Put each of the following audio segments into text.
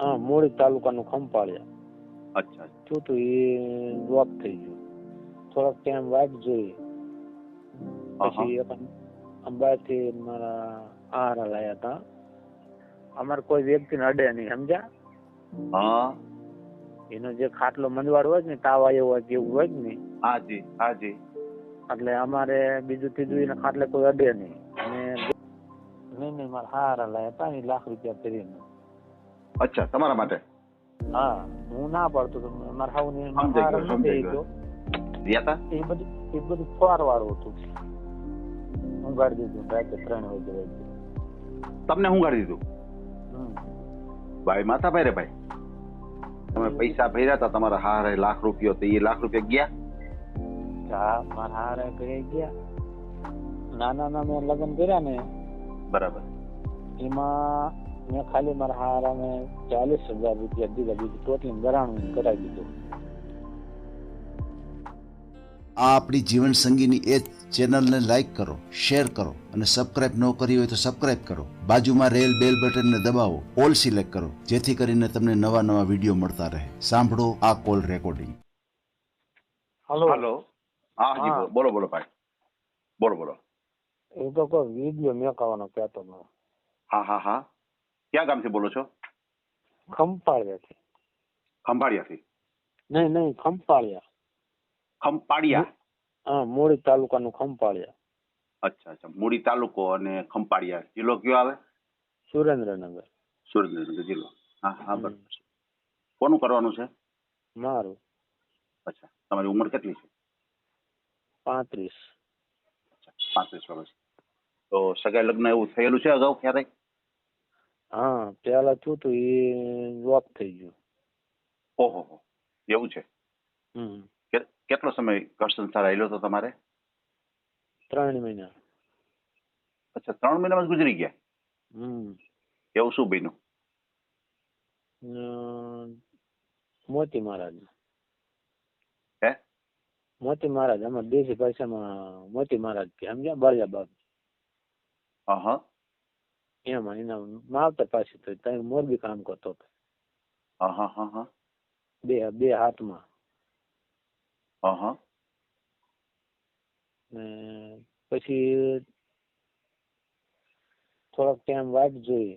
હા, મૂળી તાલુકાનું ખંભાળિયા. અચ્છા. શું તું એ ડ્રોપ થઈ ગયું, થોડોક ટાઈમ વાટ જોઈ. પછી અંબાથી મારા આહારા લાયા હતા. અમારે કોઈ વ્યક્તિને અડે નહીં, સમજ્યા? હા. એનો જે ખાટલો મંદવાડ હોય ને, તાવ આવ્યો હોય કેવું હોય ને, હાજી હાજી. એટલે અમારે બીજું ત્રીજું એના ખાટલે કોઈ અડે નહીં. અને નહીં મારા હારા લાયા હતા, એ ₹1,00,000 કરીને. અચ્છા, તમારા માટે? હા, હું ના પાડતો તો મારા હાવ ને એ બધું ફોર વાળું હતું. હું ગાડી દીધું રાતે 3 વાગે. તમને હું ગાડી દીધું? ભાઈ માથા ભાઈ રે ભાઈ, તમે પૈસા ભર્યા હતા તમારા હારે ₹1,00,000, તો એ ₹1,00,000 ગયા? હા, મારા હારે કરી ગયા. નાના મેં લગ્ન કર્યા ને, બરાબર, એમાં મેં ખાલી મારા હારા ને ₹40,000 દીધા. બીજું ટોટલી ઘરાણું કરાવી દીધું. આ આપણી જીવન સંગીની એ ચેનલને લાઈક કરો, શેર કરો અને સબસ્ક્રાઇબ ન કરી હોય તો સબસ્ક્રાઇબ કરો. બાજુમાં રહેલ બેલ બટનને દબાવો, ઓલ સિલેક્ટ કરો, જેથી કરીને તમને નવા નવા વિડીયો મળતા રહે. સાંભળો આ કોલ રેકોર્ડિંગ. હેલો. હા જી, બોલો બોલો ભાઈ, બોલો. એ તો કોઈ વિડીયો મેકાવાનો કહેતો ન. હા. ક્યાં ગામથી બોલો છો? ખંભાળિયાથી. ખંભાળિયાથી? નહીં, ખંભાળિયા. ખંભાળિયા? હા, મૂળી તાલુકાનું ખંભાળિયા. અચ્છા, મૂળી તાલુકો અને ખંભાળિયા જિલ્લો કયો આવે? સુરેન્દ્રનગર. સુરેન્દ્રનગર જિલ્લો. હા બરાબર. કોનું કરવાનું છે? મારું. અચ્છા, તમારી ઉંમર કેટલી છે? 35. અચ્છા, 35 વર્ષ. તો સગાઈ લગ્ન એવું થયેલું છે અગાઉ ક્યારેય? હા, પેલા શું તું એ ડ્રોપ થઈ ગયું. ઓહો, એવું છે? કેટલો સમય ઘર સંસાર આવેલો હતો તમારે? 3 મહિના. અચ્છા, 3 મહિનામાં જ ગુજરી ગયા? એવું શું બન્યું? મોતી મહારાજ. હે? મોતી મહારાજ, આમાં દેશી ભાષામાં મોતી મહારાજ કે, સમજ્યા? બળિયા બાપ. એમાં એના માવતર પાસે તો ત્યાં મોરબી કામ કરતો હતો. બે હાથમાં. પછી થોડોક ટાઈમ વાટ જોઈ.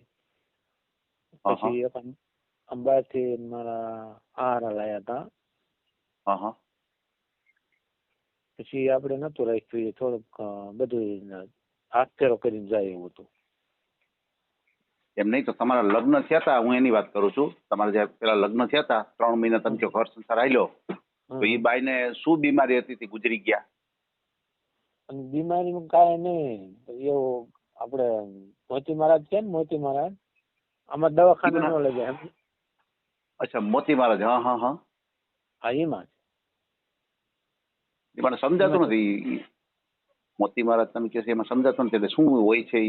પછી અંબાથી મારા આહારા લાયા હતા. પછી આપણે નતું રાખ્યું, થોડુંક બધું હાથ ફેરો કરીને જાય એવું હતું. એમ નહીં, તો તમારા લગ્ન થયા હતા, હું એની વાત કરું છું. તમારે જયારે પેલા લગ્ન થયા હતા, 3 મહિના તમે જો ઘર સંસાર આવેલો, તો એ બાઈને શું બીમારી હતી તે ગુજરી ગયા? બીમારી કાંઈ નહીં, એવું આપણે મોતી મહારાજ છે ને, મોતી મહારાજ આમાં દવાખાને ન લઈ જાય. અચ્છા, મોતી મહારાજ. હા, એમાં જ મને સમજાતું નથી. મોતી મહારાજ તમે કહે છે એમાં સમજાતું નથી, એટલે શું હોય છે?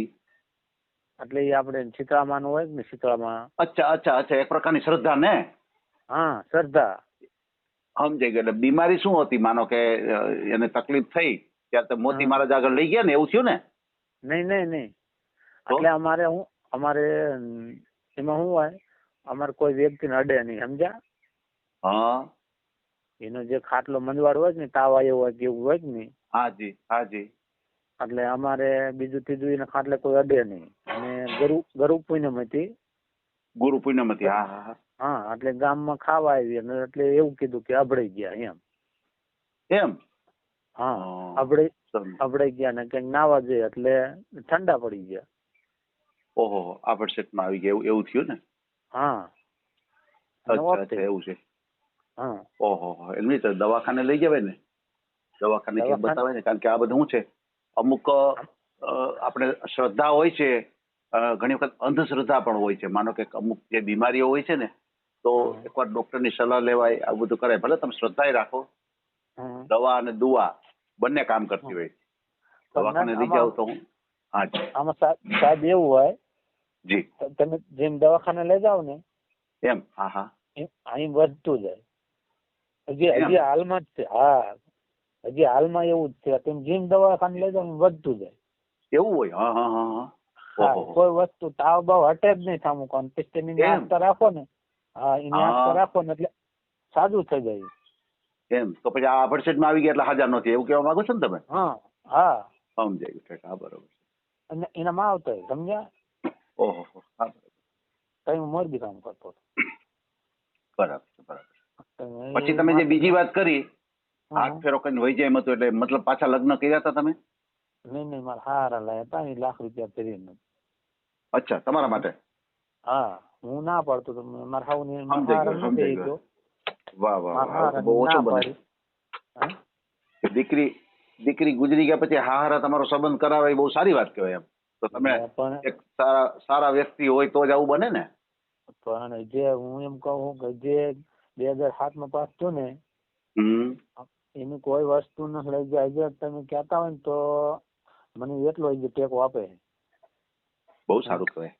એટલે એ આપણે શીતળામાં હોય ને, શીતળામાં. અચ્છા, એક પ્રકારની શ્રદ્ધા ને? હા, શ્રદ્ધા. સમજાઈ ગયું. એટલે બીમારી શું હતી? માનો કે એને તકલીફ થઈ ત્યારે તો મોતી મહારાજ આગળ લઈ ગયા ને, એવું થયું ને? નહીં. એટલે અમારે એમાં શું હોય, અમારે કોઈ વ્યક્તિને અડે નહીં, સમજ્યા? હા. એનો જે ખાટલો મંદવાડ હોય ને, તાવ આવ્યો હોય કેવું હોય ને. હાજી. એટલે અમારે બીજું ત્રીજું એના ખાટલે કોઈ અડે નહીં. અને ગુરુ પૂનમ હતી. હા, એટલે ગામમાં ખાવા આવી, એટલે એવું કીધું કે અભડાઈ ગયા એમ. હા, અભડાઈ ગયા ને કંઈક નાવા જોઈએ, એટલે ઠંડા પડી ગયા. ઓહો, આભડસેટમાં આવી ગયા એવું થયું ને? હા. અચ્છા, એવું છે. હા. ઓહો, એમની તો દવાખાને લઈ જવાય ને, દવાખાને બતાવે ને, કારણ કે આ બધું શું છે, અમુક આપણે શ્રદ્ધા હોય છે, ઘણી વખત અંધશ્રદ્ધા પણ હોય છે. માનો કે અમુક જે બીમારીઓ હોય છે ને, તો એકવાર ડોક્ટરની સલાહ લેવાય, આ બધું કરાય. ભલે તમે શ્રદ્ધા રાખો, દવા અને દુઆ બંને કામ કરતી હોય. દવાખાને લઈ જાવ તો આમાં સાહેબ એવું હોય, જી, તમે જેમ દવાખાને લઈ જાવ ને એમ. હા, અહીં વધતું જાય. હજી હાલમાં જ છે. હા, હજી હાલમાં એવું જ છે. તમે જેમ દવાખાને લઈ જાવ વધતું જાય. એવું હોય? હા. કોઈ વસ્તુ તાવ બાવ હટે જ નહીં. થામું કોણ રાખો ને, હા એને આંખ પર રાખો ને એટલે સાદું થઈ જાય. એમ તો પછી આ ભરસેટમાં આવી ગયા એટલે હાજર નથી એવું કહેવા માંગો છો ને તમે? હા હા. સમજાય ગયું. હા બરોબર. અને એના માં આવતા સમજ્યા? ઓહો. હા કઈ હું મોરબી કામ કરતો હતો. બરાબર બરાબર. પછી તમે જે બીજી વાત કરી હાથ ફેરો કરીને વહી જાય એમ હતું એટલે મતલબ પાછા લગ્ન કર્યા હતા તમે? નહીં મારા હારા લાયા હતા એ ₹1,00,000 ફેરીને. અચ્છા તમારા માટે? હા હું ના પાડતો તો મારા હાવ ને સમજાઈ ગયો. વાહ વાહ બહુ ઓછો બને. દીકરી ગુજરી ગયા પછી હારા તમારો સંબંધ કરાવે એ બહુ સારી વાત કહેવાય એમ. તો તમે એક સારા વ્યક્તિ હોય તો જ આવું બને ને. પણ જે હું એમ કહું કે જે 2007 માં પાસ થયું ને એની કોઈ વસ્તુ ન લઈ જાય તમે કહેતા હોય ને તો મને એટલો જ ટેકો આપે. બહુ સારું કહેવાય.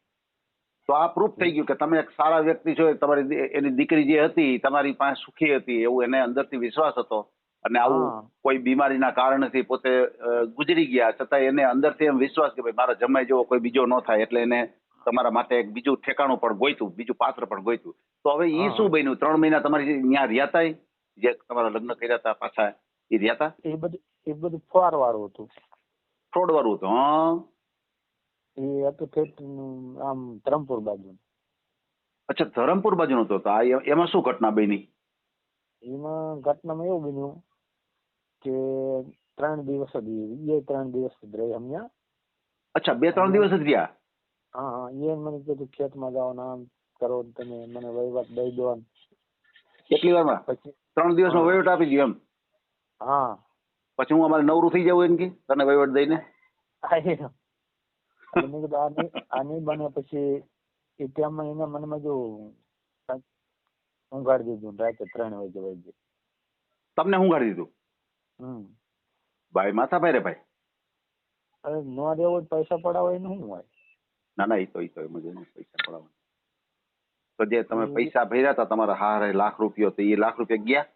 તો આ પ્રૂફ થઈ ગયું કે તમે એક સારા વ્યક્તિ છો. તમારી એની દીકરી જે હતી તમારી પાસે સુખી હતી એવું એને અંદરથી વિશ્વાસ હતો અને આવું કોઈ બીમારીના કારણથી પોતે ગુજરી ગયા છતાં એને અંદરથી એમ વિશ્વાસ કે ભાઈ મારા જમાઈ જેવો કોઈ બીજો ન થાય એટલે એને તમારા માટે એક બીજું ઠેકાણું પણ ગોઈતું, બીજું પાત્ર પણ ગોઈતું. તો હવે એ શું બન્યું? 3 મહિના તમારી ત્યાં રહ્યા હતા જે તમારા લગ્ન કર્યા હતા પાછા એ રહ્યા હતા? એ બધું ફ્રોડ વાળું હતું. ફ્રોડ વાળું હતું? હા એ હતું ઠેઠ આમ ધરમપુર બાજુ. અચ્છા ધરમપુર બાજુ નતો? તો એમાં શું ઘટના બની? એમાં ઘટનામાં એવું બન્યું કે 3 દિવસ જ 3 દિવસ જ રહી સમજ્યા. અચ્છા 2-3 દિવસ જ રહ્યા? હા એ મને કીધું ખેતમાં જાઓ આમ કરો તમે મને વહીવટ દઈ દો. કેટલી વારમાં? પછી 3 દિવસમાં વહીવટ આપી દો એમ? હા. પછી હું અમારે નવરું થઈ જવું એમ કે તને વહીવટ દઈને? મેં કીધું આ નહીં બને. પછી એ ટાઈમમાં એના મનમાં જો ઊંઘાડી દીધું રાતે 3 વાગે. તમને ઊંઘાડી દીધું? ભાઈ માથા ભાઈ રે ભાઈ. અરે નો રહેવો પૈસા પડાવો એને શું હોય? ના એ તો એમ જ પૈસા પડાવવા. તો જે તમે પૈસા ભર્યા હતા તમારા હારે ₹1,00,000 તો એ ₹1,00,000 ગયા?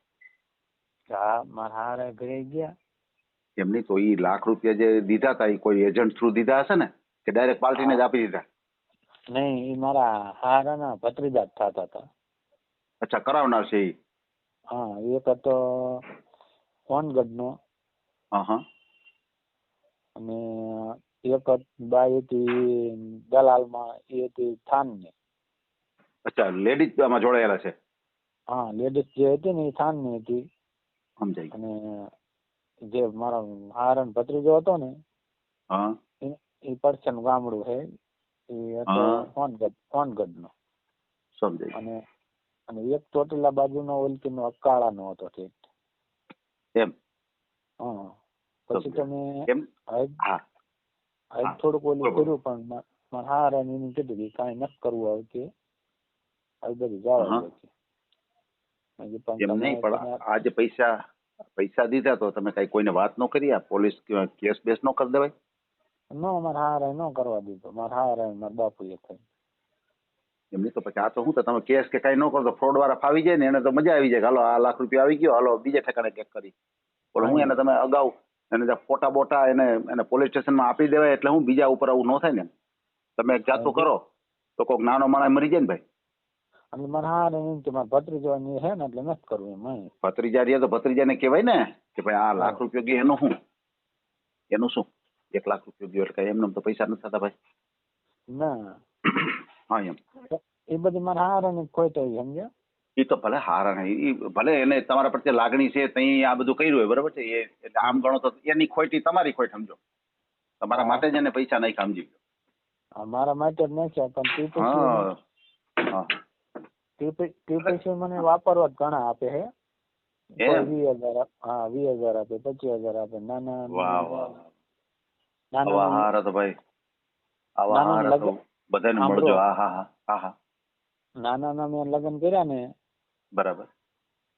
હા મારા હારે ઘરે ગયા. એમ નહીં તો એ ₹1,00,000 જે દીધા હતા એ કોઈ એજન્ટ થ્રુ દીધા હશે ને કે ડાયરેક્ટ પાર્ટીને જ આપી દીધા? નહીં એ મારા હારાના ભત્રીજા જ થતા હતા. અચ્છા કરાવનાર છે એ? હા એક હતો સોનગઢનો અને એક બાઈ હતી દલાલમાં એ હતી થાનની. અચ્છા લેડીઝ આમાં જોડાયેલા છે? હા લેડીઝ જે હતી ને એ થાનની હતી. સમજાય. અને જે મારો હારણ ભત્રીજો હતો ને એ પરસન ગામડું છે એ હતો સોનગઢનો. સમજાય. અને એક ચોટીલા બાજુનો ઓલકીનો અકાળાનો હતો ઠીક એમ? હા. પછી તમે થોડુંક ઓલું કર્યું પણ મારા હારાને એને કીધું કે કાંઈ નથી કરવું હવે કે આવી બધું જવા દે. એમ નહીં પણ આ જે પૈસા દીધા તો તમે કઈ કોઈને વાત ન કરી? આ પોલીસ કેસ બેસ ન કરી દેવાય? નો મારા હારે ન કરવા દીધો. મારા હારે મારા બાપુએ થઈ. એમની તો પછી આ તો શું તમે કેસ કે કઈ ન કરો તો ફ્રોડ વાળા ફાવી જાય ને એને તો મજા આવી જાય હાલો આ ₹1,00,000 આવી ગયો હાલો બીજે ઠેકાણે ચેક કરી. પણ હું એને તમે અગાઉ એને ફોટા બોટા એને પોલીસ સ્ટેશનમાં આપી દેવાય એટલે હું બીજા ઉપર આવું ન થાય ને. તમે એક જાતું કરો તો કોઈક નાનો માણસ મરી જાય ને ભાઈ. એટલે મારા હારે એમ કે મારા ભત્રીજો હે ને એટલે નથી કરવું એમ. ભત્રીજા રહ્યા તો ભત્રીજાને કહેવાય ને કે ભાઈ આ ₹1,00,000 ગયો એનું શું ₹1,00,000 ગયો એટલે એમને તો પૈસા નથી થતા ભાઈ. ના હા એમ એ બધી મારા હારાને ખોટ આવી સમજ્યા. એ તો ભલે હારા નહીં ભલે એને તમારા પ્રત્યે લાગણી છે તઈ આ બધું કર્યું હોય બરોબર છે એ એટલે આમ ગણો તો એની ખોટી તમારી ખોટ સમજો. તમારા માટે જ એને પૈસા નહીં સમજી ગયો. મારા માટે જ નાખ્યા પણ તે પૈસા મને વાપરવા જ ઘણા આપે છે. 20,000 હા 20,000 આપે 25,000 આપે. આવા હારા તો ભાઈ આવા હારા તો બધાને મળજો. હા નાના મેં લગ્ન કર્યા ને બરાબર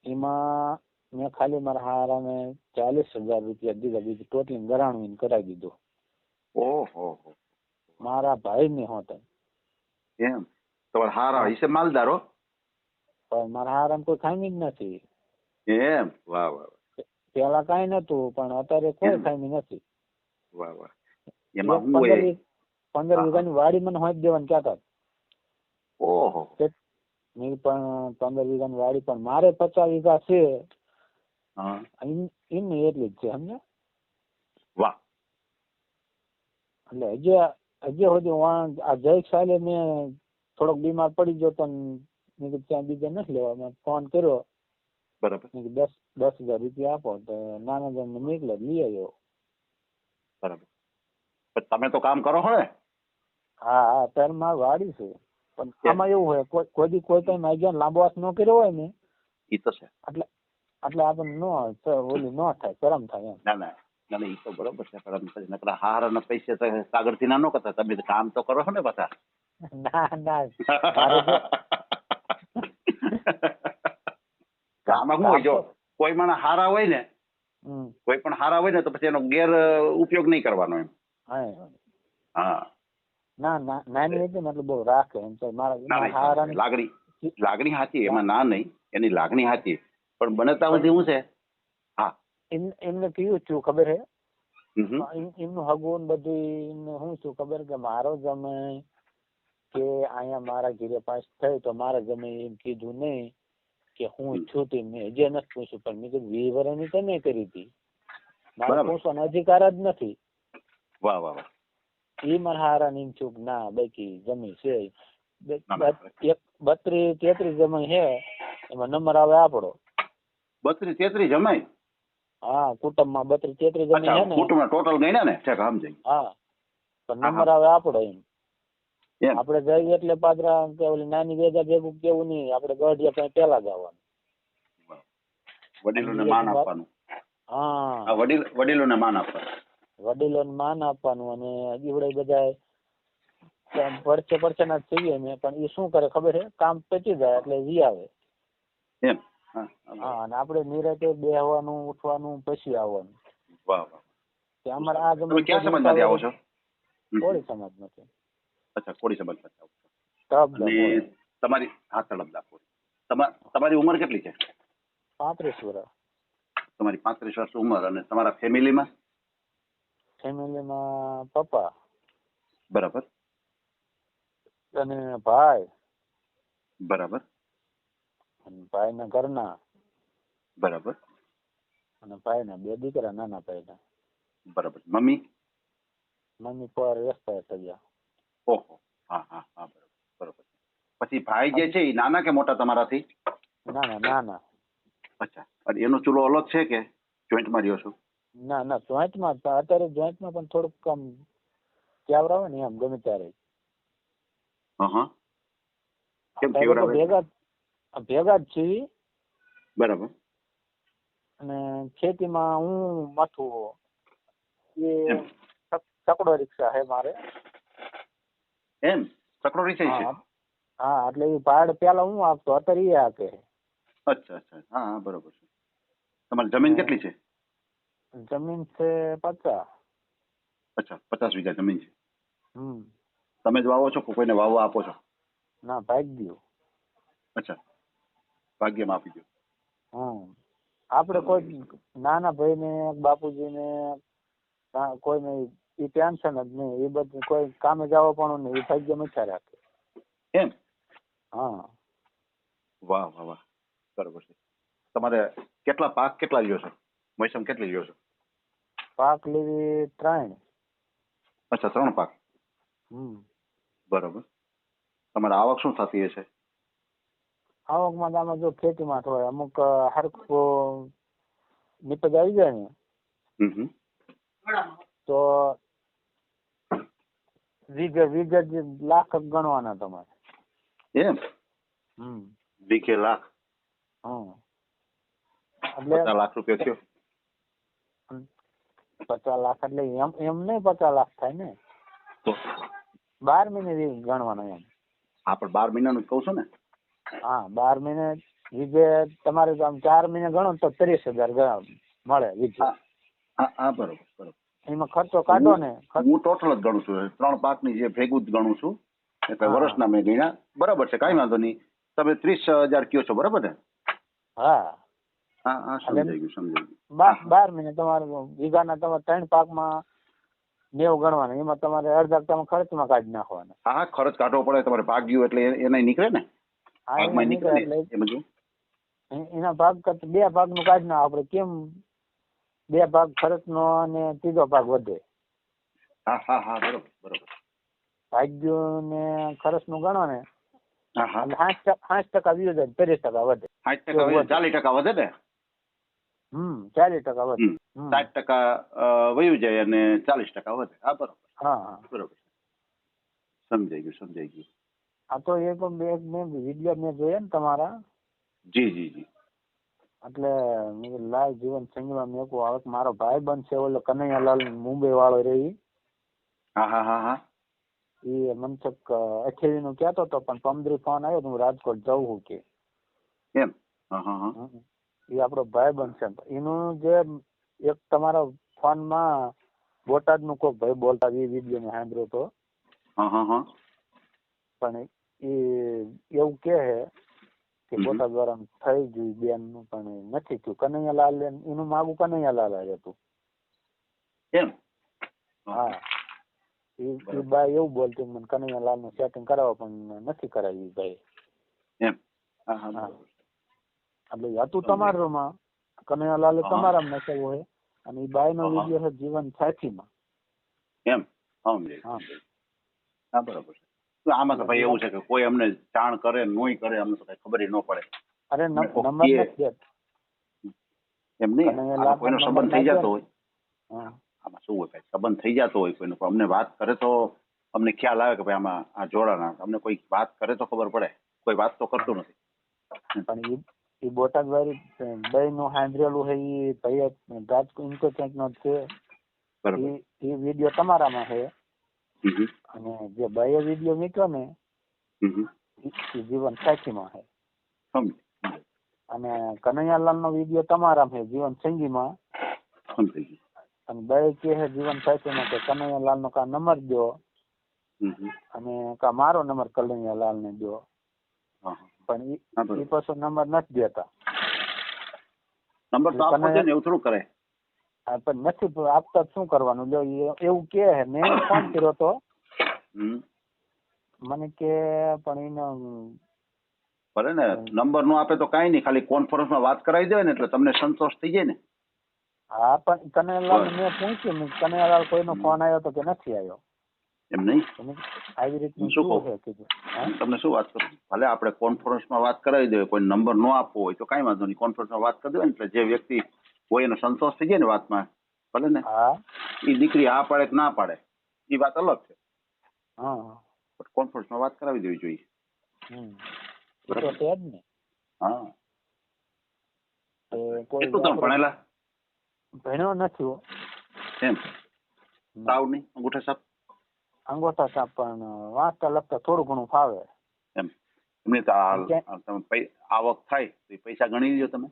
એમાં મેં ખાલી મારા હારાને ₹40,000 દીધા. બીજું ટોટલી ગરાણું કરાવી દીધું. ઓહો મારા ભાઈ ને હોત એમ તમારા હારા હશે માલદારો? પણ મારા હારાને કોઈ ખામી જ નથી. એમ વાહ પેલા કઈ નતું પણ અત્યારે કોઈ ખામી નથી. વાહ એમાં હું હોય 15 વીઘાની વાડી મને હોત દેવાની કહેતા. ઓહો મેં પણ 15 વીઘાની વાડી, પણ મારે 50 વીઘા છે. હા, એમની એટલી જ છે સમજ્યા. વાહ. એટલે હજી સુધી આ જય સાલે મેં થોડોક બીમાર પડી ગયો તો મેં કીધું ત્યાં બીજા નથી લેવા. મેં ફોન કર્યો, બરાબર. મેં કીધું 10,000 રૂપિયા આપો તો નાના જણ નીકળે લઈ આવ્યો. બરાબર. પણ તમે તો કામ કરો છો ને? હા, અત્યારે મારી વાડી છે, પણ આમાં એવું હોય કોઈ ટાઈમ આવી લાંબો હાથ ન કર્યો હોય ને એ તો છે. એટલે આપણને ઓલી ન થાય, શરમ થાય એમ. ના ના ના, એ તો બરોબર છે. પણ નકરા હાર અને પૈસે કાગળ થી ના ન કરતા, તમે કામ તો કરો છો ને પાછા. ના મારે તો આમાં શું હોય, જો કોઈ પણ હારા હોય ને, કોઈ પણ હારા હોય ને તો પછી એનો ગેર ઉપયોગ નહીં કરવાનો એમ. હા, ના નાની હતી ને એટલે બહુ રાખે એમ. મારા લાગણી સાચી, એમાં ના નહીં, એની લાગણી સાચી, પણ બનતા સુધી શું છે. હા, એમને કયું છું ખબર હે, એમનું હગું બધું એમને શું છું ખબર કે મારો જમાઈ કે અહીંયા મારા ઘીરે પાસ થઈ તો મારા જમાઈ એમ કીધું નહીં કે હું છૂટી. મેં હજી નથી પૂછ્યું, પણ મેં કીધું 20 વર્ષની તમે કરી હતી, મારે પૂછવાનો અધિકાર જ નથી. વાહ વાહ વાહ. એ મારા હારા ની ચૂક ના બાકી જમી છે 32-33 જમાઈ હે, એમાં નંબર આવે આપણો. 32-33 જમાઈ? હા, કુટુંબમાં 32-33 જમાઈ હે ને. કુટુંબમાં ટોટલ ગણ્યા ને? સમજાય. હા, પણ નંબર આવે આપણો એમ. આપડે જઈએ એટલે પાદરા કે ઓલી નાની વેદા ભેગું કેવું નહીં, આપડે ગઢિયા કઈ પેલા જવાનું. વડીલોને માન આપવાનું. હા, વડીલોને માન આપવાનું. વડીલોને માન આપવાનું. અને જીવડે બધા પરચે ના થઈએ ને, પણ એ શું કરે ખબર છે, કામ પચી જાય એટલે જી આવે એમ. હા, અને આપડે નિરાતે બેહવાનું, ઉઠવાનું, પછી આવવાનું. વાહ વાહ. અમારે આ તમે ક્યાં સમાજમાંથી આવો છો? કોળી સમાજ માંથી. અચ્છા, કોળી સમાજમાંથી આવો છો. અને તમારી હા, તળપદા કોળી. તમારી ઉંમર કેટલી છે? 35 વર્ષ. તમારી 35 વર્ષ ઉંમર. અને તમારા ફેમિલીમાં? ફેમિલીમાં પપ્પા. બરાબર. અને ભાઈ. બરાબર. અને ભાઈ ના ઘરના. બરાબર. અને ભાઈ ના 2 દીકરા, નાના ભાઈ ના. બરાબર. મમ્મી પર એક્સપાયર થઈ ગયા. ઓહો. હા હા હા, બરાબર બરાબર. પછી ભાઈ જે છે એ નાના કે મોટા તમારાથી? નાના. અચ્છા. અને એનો ચૂલો અલગ છે કે જોઈન્ટમાં રહ્યો છો? ના જોઈન્ટમાં. અત્યારે જોઈન્ટમાં પણ થોડુંક કમ કેવરા હોય ને એમ ગમે ત્યારે. કેમ કેવરાવે? ભેગા જ છીએ. બરાબર. અને ખેતીમાં હું મથું. એ ચકડો રિક્ષા હે મારે. એમ? ચકડો રિક્ષા છે? હા, એટલે એ ભાડ પેલા હું આપતો, અત્યારે એ આપે. અચ્છા. હા, બરોબર છે. તમારી જમીન કેટલી છે? જમીન છે 50. અચ્છા, 50 વીઘા જમીન છે. તમે જ વાવો છો કે કોઈને વાવવા આપો છો? ના, ભાગ્યું. અચ્છા, ભાગ્યમાં આપી દો. આપડે કોઈ નાના ભાઈ ને, બાપુજી ને, કોઈને એ ટેન્શન જ નહીં. એ બધું કોઈ કામે જવા પણ નહીં, એ ભાગ્ય મીઠા રાખે. એમ? હા. વાહ વાહ વાહ, બરોબર છે. તમારે પાક કેટલા લ્યો છો? મોસમ કેટલી લ્યો છો? પાક લેવી 3. અચ્છા, 3 પાક. બરોબર. તમારે આવક શું થતી હશે? આવકમાં આમાં જો ખેતીમાં હોય, અમુક હરખું નીપજ આવી જાય ને તો વીઘે લાખ ગણવાના તમારે. એમ? વીઘે લાખ? એટલે 50 લાખ રૂપિયા થયો. 50 લાખ એટલે એમ નહીં, 50 લાખ થાય ને તો 12 મહિને ગણવાનો એમ. હા, પણ 12 મહિનાનું કહું છું ને. હા, 12 મહિને વીઘે તમારે આમ 4 મહિને ગણો તો 30,000 મળે વીઘે. હા, બરોબર. એમાં ખર્ચો કાઢો ને. હું ટોટલ જ ગણું છું, 3 પાકની જે ભેગું જ ગણું છું. એટલે વર્ષના મેં ગણ્યા. બરાબર છે, કાંઈ વાંધો નહીં. તમે 30,000 કયો છો, બરાબર ને? હા, સમજાઈ ગયું. 12 મહિને તમારે વીઘાના તમારે 3 પાકમાં 90 ગણવાના. એમાં તમારે અડધા તમે ખર્ચમાં કાઢી નાખવાના. હા, ખર્ચ કાઢવો પડે. તમારે ભાગ્યું એટલે એને નીકળે ને. ભાગમાં નીકળે એટલે ને એ બધું એના ભાગ કરતા 2 ભાગનું કાઢી ના આપણે કેમ 2 ભાગ ખર્ચનો અને 3જો ભાગ વધે. હા બરોબર ભાગ્યો ને ખર્ચનું ગણો ને હા એટલે 60% વ્યુઝ જાય 30% વધે. 60% 40% વધે ને 40% વધે. 60% વયું જાય અને 40% વધે. હા હા બરોબર સમજાઈ ગયું. આ તો એક મેં વિડીયો મેં જોયા ને તમારા, જી એટલે લાઈવ જીવન સંગીમાં મેં કહું આવે મારો ભાઈ બનશે ઓલો કનૈયાલાલ મુંબઈ વાળો રહી. હા એ મનસુખ 28 નું કહેતો હતો પણ 15 ફોન આવ્યો હું રાજકોટ જવું છું કે એમ. એ આપણો ભાઈ બનશે. એનું જે એક તમારા ફોનમાં બોટાદ નું કોઈ ભાઈ બોલતા એ વિડીયો મેં સાંભળ્યો હતો. પણ એ એવું કે બોટાદ વાળા થઈ ગયું બેન નું પણ નથી થયું. કનૈયાલાલ એનું માગું કનૈયાલાલ હતું એમ. હા એ બાઈ એવું બોલતી મને કનૈયાલાલ નું સેટિંગ કરાવો પણ નથી કરાવ્યું ભાઈ એમ. એટલે હતું તમારામાં કનૈયાલાલ તમારા નાખ્યું હોય અને એ બાઈ નો વિડીયો છે જીવન સાથીમાં એમ. હા બરોબર છે. આમાં તો ભાઈ એવું છે કે કોઈ અમને જાણ કરે નોય કરે અમને તો કઈ ખબર ન પડે. અરે નંબર નથી એમ નહીં કોઈનો સંબંધ થઈ જતો હોય આમાં શું હોય સંબંધ થઈ જતો હોય કોઈનો અમને વાત કરે તો અમને ખ્યાલ આવે કે ભાઈ આમાં આ જોડાના અમને કોઈ વાત કરે તો ખબર પડે. કોઈ વાત તો કરતું નથી. પણ એ બોટાદ વાળી ભાઈ નું સાંભળેલું છે એ ભાઈ રાજકોટ ઇન્કો ક્યાંક નો છે એ વિડીયો તમારામાં છે અને જે ભાઈએ વિડીયો મૂક્યો ને એ જીવન સાખીમાં છે અને કનૈયાલાલ નો વિડીયો તમારામાં છે જીવન સંગીમાં. અને ભાઈ કે છે જીવન સાખીમાં કે કનૈયાલાલ નો કા નંબર દો અને કા મારો નંબર કનૈયાલાલ ને દો. પણ એ પાછો નંબર નથી દેતા. નંબર તો આપવો છે ને એવું થોડું કરે. પણ નથી આપતા શું કરવાનું એવું કે મેં ફોન કર્યો તો મને કે પણ એનો ભલે ને નંબર નો આપે તો કઈ નહીં ખાલી કોન્ફરન્સમાં વાત કરાવી દે ને એટલે તમને સંતોષ થઈ જાય ને. હા પણ કનૈયાલાલ મેં પૂછ્યું ને કનૈયાલાલ કોઈનો ફોન આવ્યો તો કે નથી આવ્યો. એમ નહીં આવી રીતનું શું કહું તમને શું વાત કરું ભલે આપણે કોન્ફરન્સમાં વાત કરાવી દઈએ કોઈ નંબર ન આપવો હોય તો કઈ વાંધો નહીં કોન્ફરન્સમાં વાત કરી દે એટલે જે વ્યક્તિ હોય એનો સંતોષ થઈ જાય ને વાતમાં ભલે ને એ દીકરી આ પાડે કે ના પાડે એ વાત અલગ છે. કોન્ફરન્સમાં વાત કરાવી દેવી જોઈએ. કેટલું તમે ભણેલા? ભણ્યો નથી એમ સાવ નહીં અંગૂઠા સાપ અંગોઠા સાપ પણ વાંચતા લખતા થોડું ઘણું ફાવે એમ. એમને તો તમે આવક થાય તો પૈસા ગણી લ્યો તમે.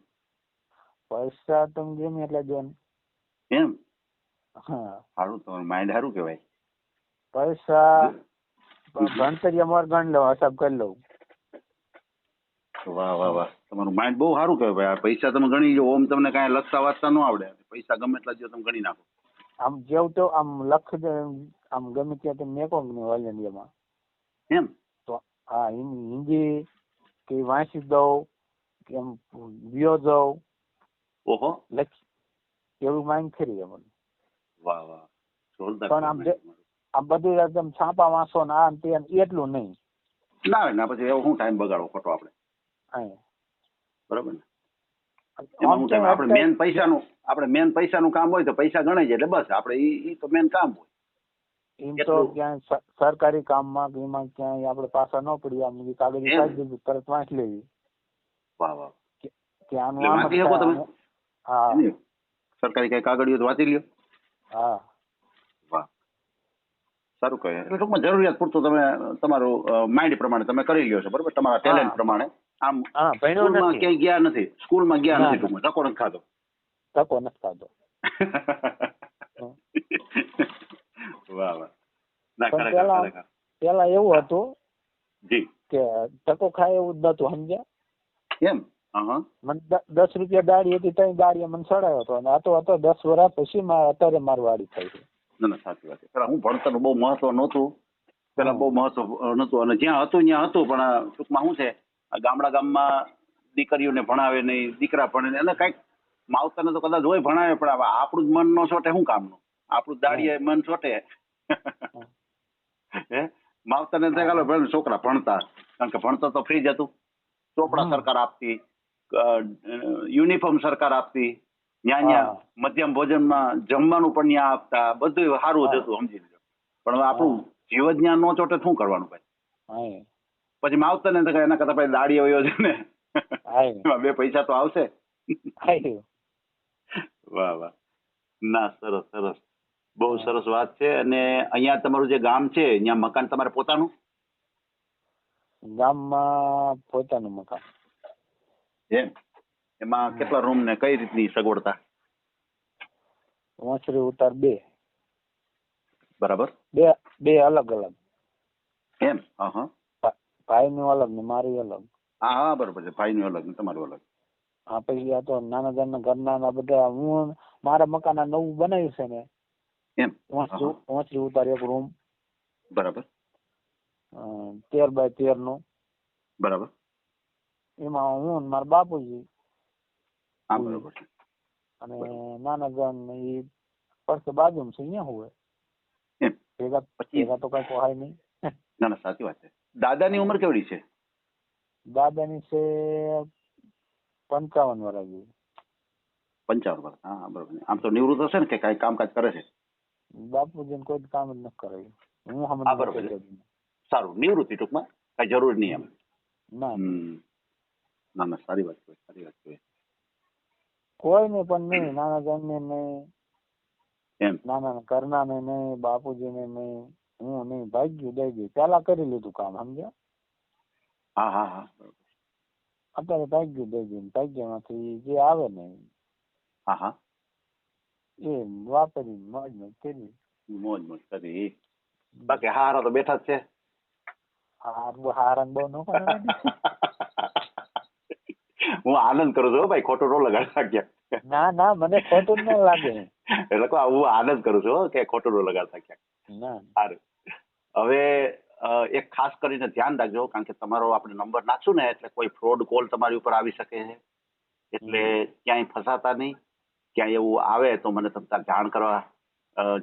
પૈસા તમે ગમે એટલે દો ને. એમ સારું તમારું માઇન્ડ સારું કહેવાય. પૈસા ભણતરિયા માર ગણ લો હિસાબ કરી લઉં. વાહ તમારું માઇન્ડ બહુ સારું કહેવાય. આ પૈસા તમે ગણી લો ઓમ તમને કાંઈ લખતા વાંચતા ન આવડે પૈસા ગમે એટલા જો તમે ગણી નાખો. આમ જેવું તો આમ લખ આમ ગમે ત્યાં તમે મેકો ને ઓલ ઇન્ડિયામાં એમ તો હા હિન્દી કે વાંચી દઉં કે એમ વિયો જાઉં. ઓહો એવું માઇન્ડ ખરી મને. વાહ જોરદાર. પણ આમ બધું એકદમ છાપા વાંચો ને આ તે એટલું નહીં ના પછી એવો શું ટાઈમ બગાડવો ખોટો આપણે. બરોબર ને એમાં શું થાય આપણે મેન પૈસાનું કામ હોય તો પૈસા ગણાય જાય એટલે બસ આપણે ઈ તો મેન કામ હોય. એમ તો ક્યાંય સરકારી કામમાં કે એમાં ક્યાંય આપણે પાછા ન પડી આમ કાગળ દીધું તરત વાંચ લેવી. વાહ ત્યાં હા સરકારી કઈ કાગળિયો તો વાંચી લ્યો. હા વાહ સારું કહે. એટલે ટૂંકમાં જરૂરિયાત પૂરતું તમે તમારું માઇન્ડ પ્રમાણે તમે કરી લ્યો છો બરોબર તમારા ટેલેન્ટ પ્રમાણે. આમ સ્કૂલમાં ક્યાંય ગયા નથી સ્કૂલમાં ગયા નથી ટૂંકમાં ધક્કો નથી ખાધો. વાહ પેલા એવું હતું જી કે ટકો ખાય એવું જ નતું સમજ્યા. એમ મને 10 રૂપિયા દાડી હતી ત્યાં દાડીએ મને ચડાયો હતો અને આ તો 10 વર્ષ પછી અત્યારે મારી વાડી થઈ છે. ના સાચી વાત છે. પેલા હું ભણતરનું બહુ મહત્વ નહોતું. પેલા બહુ મહત્વ નહોતું અને જ્યાં હતું ત્યાં હતું પણ ટૂંકમાં શું છે આ ગામમાં દીકરીઓને ભણાવે નહીં, દીકરા ભણે નહીં, એટલે કઈક માવતરને તો કદાચ હોય ભણાવે, પણ હવે આપણું જ મન નો છોટે શું કામનું? આપણું દાડીએ મન છોટે. હે માવતરને તો ચાલો ભલે છોકરા ભણતા, કારણ કે ભણતર તો ફ્રી જ હતું. ચોપડા સરકાર આપતી, યુનિફોર્મ સરકાર આપતી, ન્યા મધ્યમ ભોજનમાં જમવાનું પણ ન્યા આપતા, બધું સારું જ હતું, સમજી લીધું. પણ હવે આપણું જીવજ્ઞાન નો ચોટે શું કરવાનું ભાઈ? પછી માવતર ને એના કરતા પછી દાડી વયો છે ને, એમાં 2 પૈસા તો આવશે. વાહ વાહ, ના સરસ સરસ, બહુ સરસ વાત છે. અને અહીંયા તમારું જે ગામ છે, અહીંયા મકાન તમારે પોતાનું? ગામમાં પોતાનું મકાન. એમ? એમાં કેટલા રૂમ ને કઈ રીતની સગવડતા? ઓસરી ઉતાર 2. બરાબર, 2 અલગ અલગ. એમ? હા, ભાઈ નું અલગ ને મારી અલગ. હા બરોબર છે, ભાઈ નું અલગ ને તમારું અલગ. હા, પછી આ તો નાના ઘરના બધા, હું મારા મકાન નવું બનાવ્યું છે ને, એમ? ઓસરી ઉતાર 1 રૂમ. બરાબર. 13 બાય 13 નું. બરાબર. એમાં હું મારા બાપુજી. હા બરોબર છે. અને નાના ઘર ને એ પડખે બાજુ છે, અહીંયા હોય. એમ? ભેગા તો કઈ કોહાય નહીં. ના ના, સાચી વાત છે. દાદાની ઉંમર કેવડી છે? દાદાની છે 55 વર્ષ. 55 વર્ષ. હા બરોબર. આમ તો નિવૃત્ત હશે ને, કે કઈ કામકાજ કરે છે? બાપુજી કોઈ કામ જ નથી કરાયું. હું હા બરોબર છે. સારું, નિવૃત્તિ ટૂંકમાં કઈ જરૂર નહીં એમ. ના ના, સારી વાત છે, સારી વાત છે. કોઈ ને પણ નહીં, નાના જણને નહીં, એમ? નાના ઘરના ને નહીં, બાપુજી ને નહીં, હું નહીં, ભાગ્યું દઈ ગયું. પેલા કરી લીધું કામ, સમજ્યા? હા હા હા બરોબર. અત્યારે ભાગ્યું દઈ ગયું. ભાગ્યમાંથી જે આવે ને હા હા, એ વાપરી મોજ મોજ કરી. મોજ મોજ કરી. બાકી હારા તો બેઠા જ છે. હારણ બહુ ન કરે. હું આનંદ કરું છું ભાઈ, ખોટું ન લગાડતા ક્યાંક. ના, મને ખોટું ન લાગે. એટલે હું આનંદ કરું છું કે ખોટું ન લગાડતા ક્યાંક. સારું. હવે એક ખાસ કરીને ધ્યાન રાખજો, કારણ કે તમારો આપણે નંબર નાખશું ને, એટલે કોઈ ફ્રોડ કોલ તમારી ઉપર આવી શકે છે. એટલે ક્યાંય ફસાતા નહીં. ક્યાંય એવું આવે તો મને તમે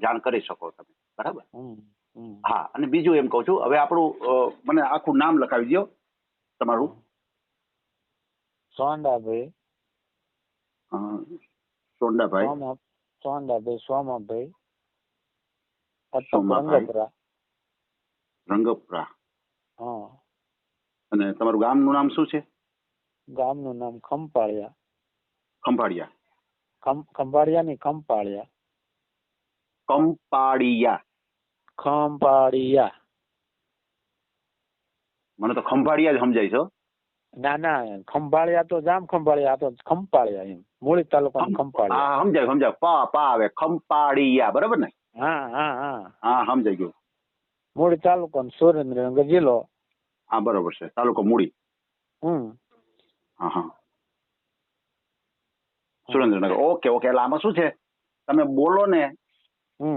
જાણ કરી શકો તમે, બરાબર? હા, અને બીજું એમ કહું છું, હવે આપણું મને આખું નામ લખાવી દો તમારું. સોંડાભાઈ. સોંડાભાઈ. સોંડાભાઈ સોમાભાઈ. સોમાભાઈ રંગપરા. હા. અને તમારું ગામનું નામ શું છે? ગામનું નામ ખંભાળિયા. ખંભાળિયા. ખંભાળિયા ની કંપાળિયા. કંપાળિયા. ખંભાળિયા. મને તો ખંભાળિયા જ સમજાય છે. ના, ખંભાળિયા તો જામ ખંભાળિયા, તો ખંપાળિયા એમ. મૂળી તાલુકા ખંપાળિયા. હા સમજાય. પા આવે, ખંપાળિયા, બરાબર ને? હા સમજાઈ ગયું. મૂળી તાલુકો સુરેન્દ્રનગર જિલ્લો. હા બરોબર છે, તાલુકો મૂળી. હા સુરેન્દ્રનગર. ઓકે. એટલે આમાં શું છે, તમે બોલો ને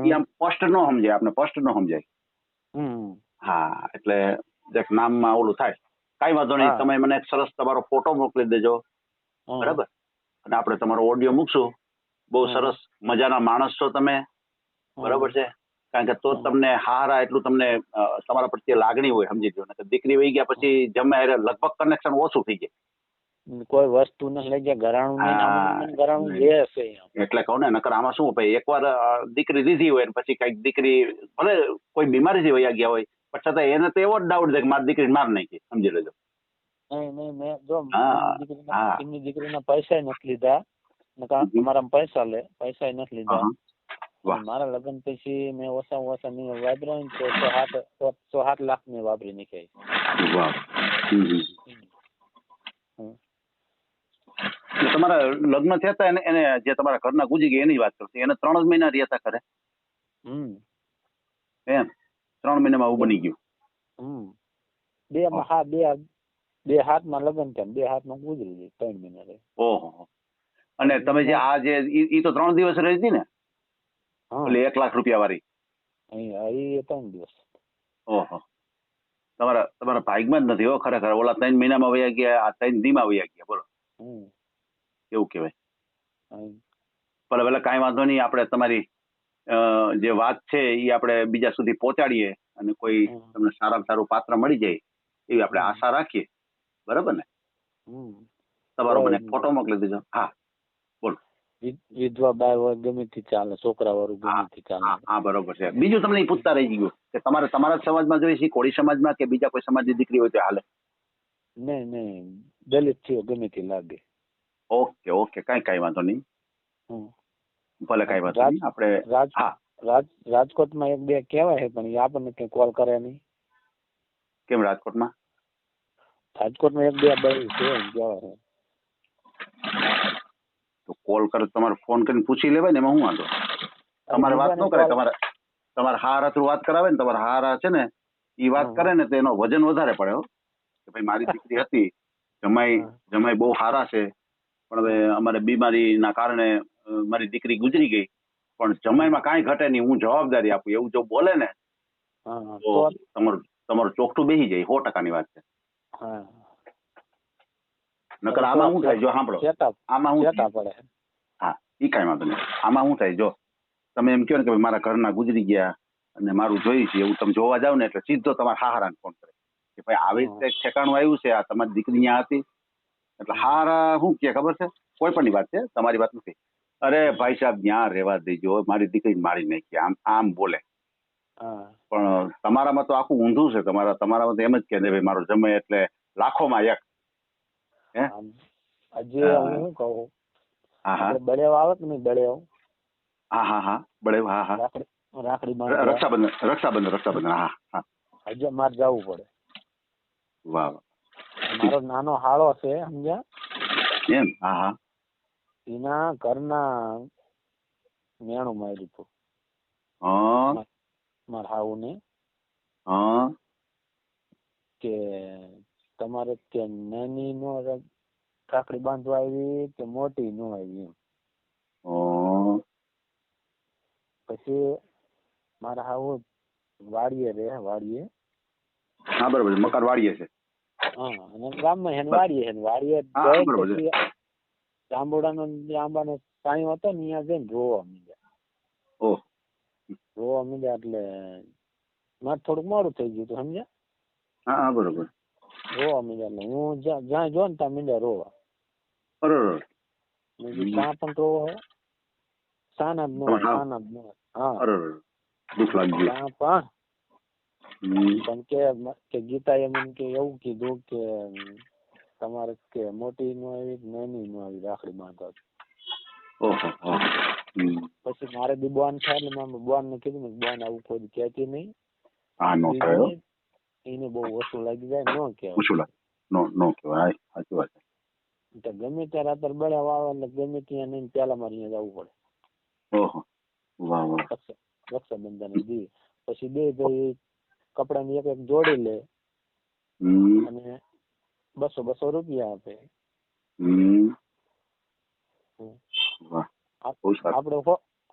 એ આમ સ્પષ્ટ ન સમજાય, આપણે સ્પષ્ટ ન સમજાય. હા, એટલે નામમાં ઓલું થાય. કઈ વાંધો નહીં, તમે મને એક સરસ તમારો ફોટો મોકલી દેજો, બરાબર? અને આપણે તમારો ઓડિયો મૂકશું. બહુ સરસ મજાના માણસ છો તમે, બરાબર છે? કારણ કે તો તમને હારા એટલું તમને તમારા પ્રત્યે લાગણી હોય, સમજી લો ને. દીકરી વહી ગયા પછી જમે લગભગ કનેક્શન ઓછું થઈ જાય. કોઈ વસ્તુ ને લઈ ગયા, ઘરાણું લે છે. એટલે કહું ને, નકર આમાં શું ભાઈ, એકવાર દીકરી લીધી હોય ને પછી કઈક દીકરી ભલે કોઈ બીમારીથી વયા ગયા હોય, પણ છતાં એને તો એવો જ ડાઉટ છે કે મારી દીકરી માર નાખી, સમજી લેજો. નહીં, મેં જો એમની દીકરીના પૈસા નથી લીધા. અમારા પૈસા નથી લીધા. મારા લગ્ન પછી મેં ઓછા નહીં વાપર્યા તો 7 લાખ ને વાપરી નાખી. તમારા લગ્ન થયા હતા એને જે તમારા ઘરના ગુજી ગયા એની વાત કરશે, એને 3 જ મહિના રહ્યા હતા ઘરે? એમ? 3 મહિનામાં આવું બની ગયું? 2 હાથમાં લગ્ન થયા, 2 હાથમાં ગુજરી ગઈ, 3 મહિના રહે. ઓહો. અને તમે જે આ જે ઈ તો 3 દિવસ રહી હતી ને, એટલે 1 લાખ રૂપિયા વાળી? એ 3 દિવસ. ઓહો. તમારા ભાગમાં જ નથી હો ખરેખર. ઓલા 3 મહિનામાં વયા ગયા, આ 3 દીમાં વયા ગયા. બોલો એવું કહેવાય. ભલે કાંઈ વાંધો નહીં. આપણે તમારી જે વાત છે એ આપણે બીજા સુધી પહોંચાડીએ અને કોઈ તમને સારામાં સારું પાત્ર મળી જાય એવી આપણે આશા રાખીએ. બરાબર ને? તમારો મને ફોટો મોકલી દેજો. હા બોલો. વિધવા બાય હોય ગમે તે ચાલે, છોકરા વાળું ગમે તે ચાલે. હા બરોબર છે. બીજું તમને એ પૂછતા રહી ગયું કે તમારે તમારા સમાજમાં જોઈએ છે, કોળી સમાજમાં કે બીજા કોઈ સમાજની દીકરી હોય તો હાલે? નહીં દલિત થયો ગમે તે લાગે. ઓકે કાંઈ વાંધો નહીં. ભલે કાંઈ વાંધો નહીં. આપણે રાજકોટમાં 1-2 કહેવાય છે પણ એ આપણને કઈ કોલ કરે નહીં. કેમ રાજકોટમાં? રાજકોટમાં 1-2 બાઈ છે કહેવાય છે. તો કોલ કરે તમારે ફોન કરીને પૂછી લેવાય ને, એમાં શું વાંધો? તમારે વાત ન કરે, તમારે હારા થ્રુ વાત કરાવે ને, તમારા હારા છે ને એ વાત કરે ને તો એનો વજન વધારે પડે હો. કે ભાઈ મારી દીકરી હતી, જમાઈ બહુ સારા છે, પણ હવે અમારે બીમારીના કારણે મારી દીકરી ગુજરી ગઈ, પણ જમાઈમાં કાંઈ ઘટે નહીં, હું જવાબદારી આપું, એવું જો બોલે ને તો તમારું ચોકઠું બેસી જાય. 100%ની વાત છે. નકર આમાં શું થાય જો સાંભળો, આમાં શું પડે? હા એ કાંઈ વાંધો નહીં. આમાં શું થાય જો તમે એમ કહો ને કે મારા ઘરના ગુજરી ગયા અને મારું જોઈ છે, એવું તમે જોવા જાવ ને એટલે સીધો તમારા હારાને ફોન કરે કે ભાઈ આવી રીતે ઠેકાણું આવ્યું છે, આ તમારી દીકરી ત્યાં હતી. એટલે હારા શું કે ખબર છે, કોઈ પણ ની વાત છે, તમારી વાત નથી. અરે ભાઈ સાહેબ ત્યાં રહેવા દેજો, મારી દીકરી મારી નાખી, આમ બોલે. પણ તમારામાં તો આખું ઊંધું છે. તમારામાં તો એમ જ કે ભાઈ મારો જમાઈ એટલે લાખોમાં એક. હજી હું કહું, બળેવ આવે કે નહીં? બળેવ. હા બળેવ. હા રાખડી રક્ષાબંધન. હા હજી મારે જવું પડે. વાહ. મારો નાનો હાળો છે સમજ્યા એમ? હા એના ઘરના મેણું માર્યું હતું મારા હાઉ ને કે તમારે કે નાની નો રાખડી બાંધવા આવી કે મોટી નો આવી એમ. પછી મારા હાઉ વાડીએ. હા બરોબર. મકાન વાડીએ છે. અને ગામમાં હેન વાડીએ પછી આંબાનો પાણી હતો ને ત્યાં જઈને રોવા મીડ્યા. એટલે મારે થોડુંક મોડું થઈ ગયું હતું સમજ્યા. હા બરોબર. રોવા મીડ્યા એટલે હું જ્યાં જો ને ત્યાં મીડ્યા રોવા. બરોબર. ત્યાં પણ રોવો સાના જ ન. હા દુઃખ લાગ્યું. પણ કે ગીતા એમ કે એવું કીધું કે તમારે કે મોટી નો આવી નાની નો આવી રાખડી બાંધવા. પછી મારે બી બોન થાય એટલે મેં બોન ને કીધું ને બોન આવું કોઈ કહેતી નહીં. એને બહુ ઓછું લાગી જાય, ન કહેવાય. ગમે ત્યારે અત્યારે બળ્યા આવે એટલે ગમે ત્યાં નહીં પેલા મારે અહીંયા જવું પડે. રક્ષાબંધન દી પછી 2 ભાઈ કપડા ની એક જોડી લે અને 200 રૂપિયા આપે.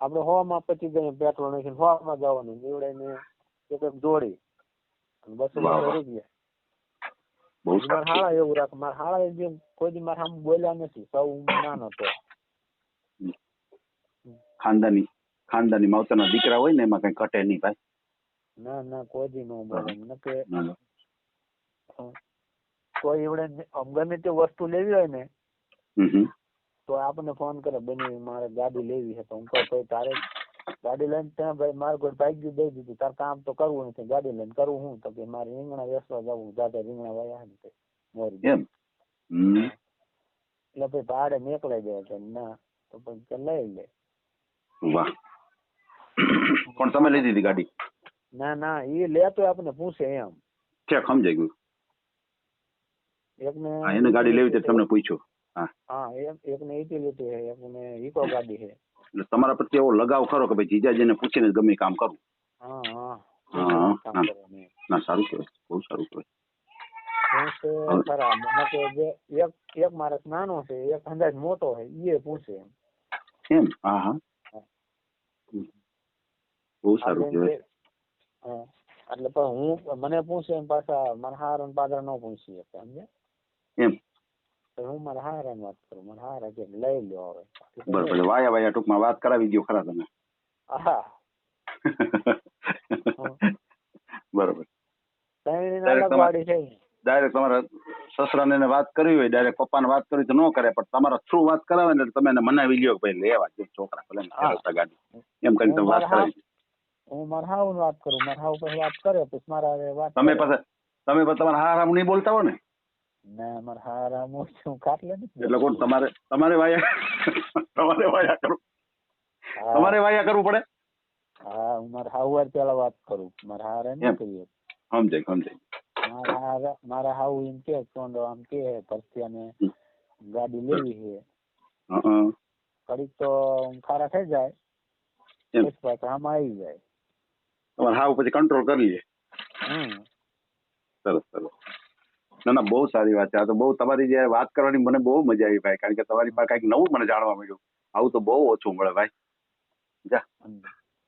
આપડે હોવામાં પછી પેટ્રોલ નાખીને હોવામાં જવાનું, નીવડે એક જોડી 200 રૂપિયા. મારા હાળા એવું રાખે. મારા હાળા જેમ કોઈ દી મારા સામે બોલ્યા નથી. સૌ નાનો તો ખાનદાની માવતરના દીકરા હોય ને એમાં કઈ ઘટે નહીં ભાઈ. ના કોઈ દી ન બોલે. કોઈ એવડે ગમે તે વસ્તુ લેવી હોય ને તો આપણને ફોન કરે, બની મારે ગાડી લેવી છે. તો હું કહું તારે ગાડી લઈને ત્યાં ભાઈ મારે કોઈ બાઈક દઈ દીધું, તાર કામ તો કરવું નથી, ગાડી લઈને કરવું હું? તો કે મારે રીંગણા વેચવા જવું, દાદા રીંગણા વાયા ને મોરી. એટલે ભાઈ ભાડે નીકળાઈ જાય કે ના તો પછી લઈ લે. વાહ. પણ તમે લઈ દીધી ગાડી? ના એ લેતો આપણને પૂછે એમ. સમજાઈ ગયું. એકને એને ગાડી લેવી તે તમને પૂછ્યું? હા એકને યુટિલિટી છે, એકને ઇકો ગાડી છે. એટલે તમારા પ્રત્યે એવો લગાવ ખરો કે ભાઈ જીજાજીને પૂછીને ગમે કામ કરું? ના સારું કહેવાય, બહુ સારું કહેવાય. એક માણસ નાનો છે, એક અંદાજ મોટો છે, એ પૂછે એમ. હા બહુ સારું કહેવાય. એટલે પણ હું મને પૂછે એમ પાછા મારા હારા પાદરા ન પૂછી શકે સમજે એમ તો હું મારા હારા વાત કરું મારા હારા કે લઈ લ્યો હવે બરોબર વાયા ટૂંકમાં વાત કરાવી દો ખરા તમે હા બરોબર અલગ વાડી છે ડાયરેક્ટ તમારા સસરાને વાત કરવી હોય ડાયરેક્ટ પપ્પાને વાત કરવી તો ન કરે પણ તમારા થ્રુ વાત કરાવે ને તમે એને મનાવી લ્યો ભાઈ લેવા જે છોકરા ભલે ગાડી એમ કરીને તમે વાત કરાવી હું મારા હાવ વાત કરું મારા હાવ પછી વાત કરે પછી મારા વાત તમે પછી તમારા હારામ નહીં બોલતા હો ને ના મારા હારામ શું કાટલે એટલે કોણ તમારે વાયા કરું તમારે વાયા કરવું પડે હા હું મારા હાવ વાર પેલા વાત કરું મારા હારા નહીં કરીએ સમજાય મારા હાવ એમ કે ચોંડો આમ કે પરસ્યાને ગાડી લેવી છે ઘડીક તો ખારા થઈ જાય પછી પાછા આમાં આવી જાય તમારે હાવ પછી કંટ્રોલ કરી લે સરસ ના બહુ સારી વાત છે આ તો બહુ તમારી જે વાત કરવાની મને બહુ મજા આવી ભાઈ કારણ કે તમારી પાસે કઈક નવું મને જાણવા મળ્યું આવું તો બહુ ઓછું મળે ભાઈ જા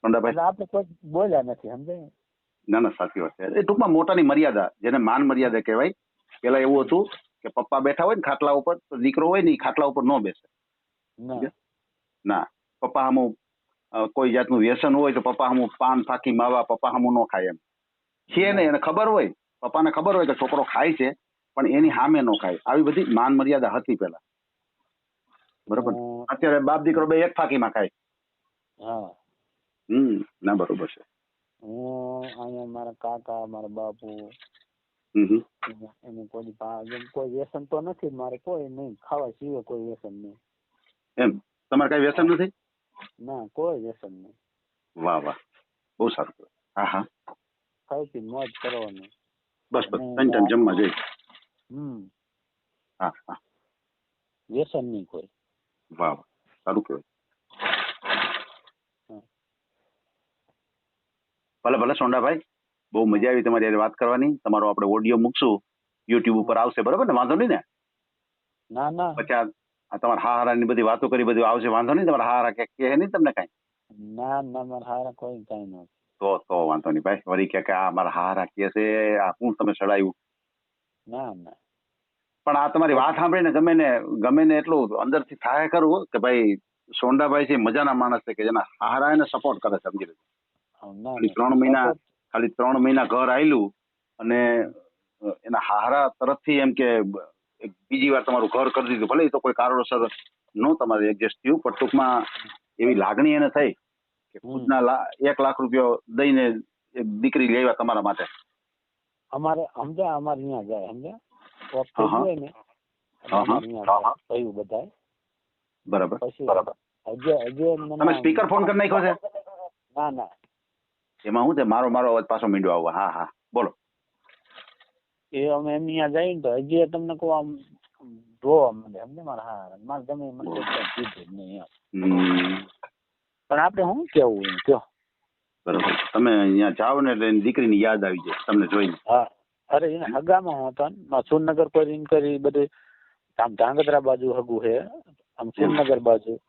ભાઈ આપણે કોઈ બોલ્યા નથી સમજાય ના સાચી વાત છે એ ટૂંકમાં મોટાની મર્યાદા જેને માન મર્યાદા કહેવાય પેલા એવું હતું કે પપ્પા બેઠા હોય ને ખાટલા ઉપર તો દીકરો હોય ને એ ખાટલા ઉપર ન બેસે ના પપ્પા હમું કોઈ જાતનું વ્યસન હોય તો પપ્પા હમું પાન ફાકી માવા પપ્પા હમું ન ખાય એમ છે ને એને ખબર હોય પપ્પાને ખબર હોય કે છોકરો ખાય છે પણ એની સામે ન ખાય આવી બધી માન મર્યાદા હતી પેલા બરોબર અત્યારે બાપ દીકરો બે એક ફાકીમાં ખાય ના બરોબર છે હું અહીંયા મારા કાકા મારા બાપુ એનું કોઈ વ્યસન તો નથી મારે કોઈ નહીં ખાવા સિવાય કોઈ વ્યસન નહીં એમ તમારે કઈ વ્યસન નથી ના કોઈ વ્યસન નહીં વાહ બહુ સારું હા ખાઈ મોજ કરવાની બસ ત્રણ ટાઈમ જમવા જઈ હા વ્યસન નહીં કોઈ વાહ સારું કહેવાય ભલે સોંડાભાઈ બહુ મજા આવી તમારી વાત કરવાની તમારો આપણે ઓડિયો મૂકશું યુટ્યુબ ઉપર આવશે બરોબર ને વાંધો નહીં ને ના પછી આ તમારા હારાની બધી વાતો કરી બધું આવશે વાંધો નહીં તમારા હારા કે નહીં તમને કઈ ના મારા હારા કોઈ કઈ નથી તો વાંધો નહીં ભાઈ વળી કે આ મારા હારા કે છે આ હું તમે ચડાવ્યું ના પણ આ તમારી વાત સાંભળીને ગમે ને એટલું અંદરથી થાય કરવું કે ભાઈ સોંડાભાઈ છે મજાના માણસ છે કે જેના હારા એને સપોર્ટ કરે સમજી લેજો ખાલી 3 મહિના ઘર આવેલું અને એના હારા તરફથી એમ કે બીજી વાર તમારું ઘર કરી દીધું ભલે તો કોઈ કારણોસર નો તમારે એડજસ્ટ થયું પણ ટૂંકમાં એવી લાગણી એને થઈ કે ખુદના 1 લાખ રૂપિયા દઈને એક દીકરી લેવા તમારા માટે અમારે અહીંયા જાય સમજ્યા બધા બરાબર તમે સ્પીકર ફોન કરી નાખ્યો છે ના એમાં શું છે મારો અવાજ પાછો મીંડો આવવા હા બોલો એ અમે અહીંયા જઈએ ને તો હજી તમને કહું આમ જોવા મળે સમજે મારે તમે મને કીધું નહીં પણ આપણે શું કેવું એમ કયો બરોબર તમે અહીંયા જાઓ ને એટલે દીકરીની યાદ આવી જાય તમને જોઈને હા અરે એને હગામાં હતો ને સુરનગર કરી બધું આમ ધાંગધ્રા બાજુ હગું છે આમ સુરનગર બાજુ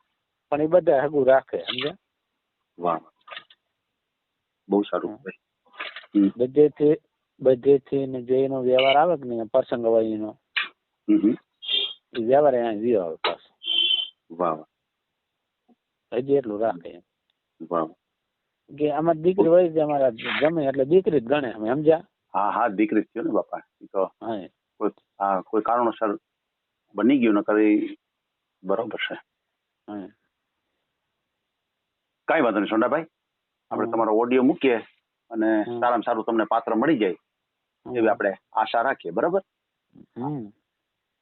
પણ એ બધા હગું રાખે સમજે વાહ બહુ સારું બધેથી ને જે એનો વ્યવહાર આવે કે નહીં પ્રસંગ હોય એનો એ વ્યવહાર અહીંયા વ્યો આવે પાછો વાહ હજી એટલું રાખે વાહ કે અમારી દીકરી હોય છે અમારા ગમે એટલે દીકરી જ ગણે અમે સમજ્યા હા દીકરી જ થયો ને બાપા તો કોઈ કારણોસર બની ગયું ન કરી બરોબર છે કઈ વાંધો નહીં સોંડાભાઈ આપણે તમારો ઓડિયો મૂકીએ અને સારામાં સારું તમને પાત્ર મળી જાય એવી આપણે આશા રાખીએ બરાબર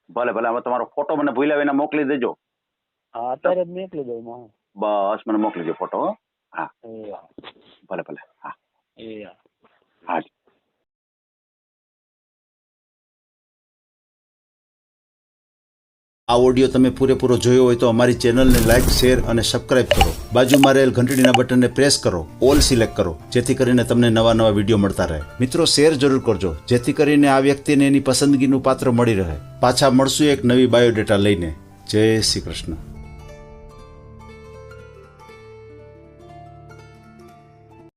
ભલે હવે તમારો ફોટો મને ભૂલ્યા વિના મોકલી દેજો અત્યારે જ મોકલી દઉં બસ મને મોકલી દો ફોટો હા ભલે હા હા આ ઓડિયો તમે પૂરેપૂરો જોયો હોય તો અમારી ચેનલને લાઇક શેર અને સબસ્ક્રાઇબ કરો બાજુમાં રહેલ ઘંટડીના બટનને પ્રેસ કરો ઓલ સિલેક્ટ કરો જેથી કરીને તમને નવા વિડીયો મળતા રહે મિત્રો શેર જરૂર કરજો જેથી કરીને આ વ્યક્તિને એની પસંદગીનું પાત્ર મળી રહે પાછા મળશું એક નવી બાયોડેટા લઈને જય શ્રી કૃષ્ણ